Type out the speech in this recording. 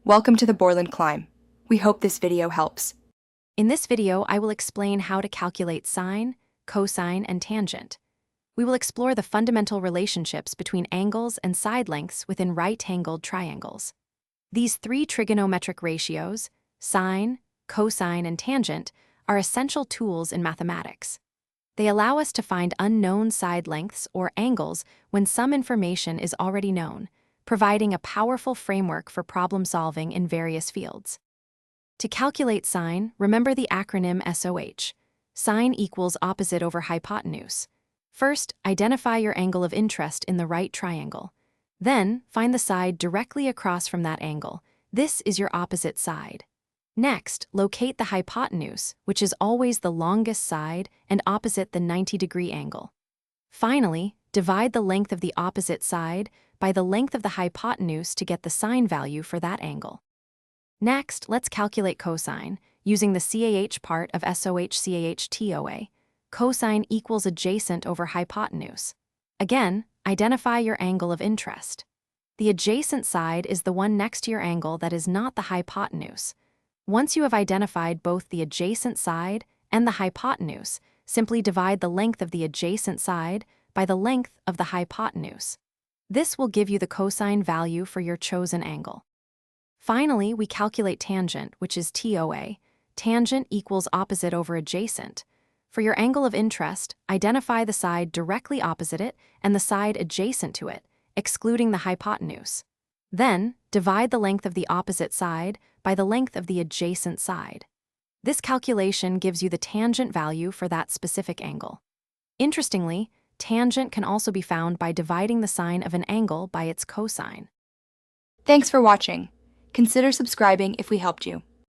Welcome to the Borland Climb. We hope this video helps. In this video, I will explain how to calculate sine, cosine, and tangent. We will explore the fundamental relationships between angles and side lengths within right-angled triangles. These three trigonometric ratios, sine, cosine, and tangent, are essential tools in mathematics. They allow us to find unknown side lengths or angles when some information is already known, providing a powerful framework for problem-solving in various fields. To calculate sine, remember the acronym SOH. Sine equals opposite over hypotenuse. First, identify your angle of interest in the right triangle. Then, find the side directly across from that angle. This is your opposite side. Next, locate the hypotenuse, which is always the longest side and opposite the 90-degree angle. Finally, divide the length of the opposite side by the length of the hypotenuse to get the sine value for that angle. Next, let's calculate cosine, using the CAH part of SOH-CAH-TOA. Cosine equals adjacent over hypotenuse. Again, identify your angle of interest. The adjacent side is the one next to your angle that is not the hypotenuse. Once you have identified both the adjacent side and the hypotenuse, simply divide the length of the adjacent side by the length of the hypotenuse. This will give you the cosine value for your chosen angle. Finally, we calculate tangent, which is TOA. Tangent equals opposite over adjacent. For your angle of interest, identify the side directly opposite it and the side adjacent to it, excluding the hypotenuse. Then, divide the length of the opposite side by the length of the adjacent side. This calculation gives you the tangent value for that specific angle. Interestingly, tangent can also be found by dividing the sine of an angle by its cosine. Thanks for watching. Consider subscribing if we helped you.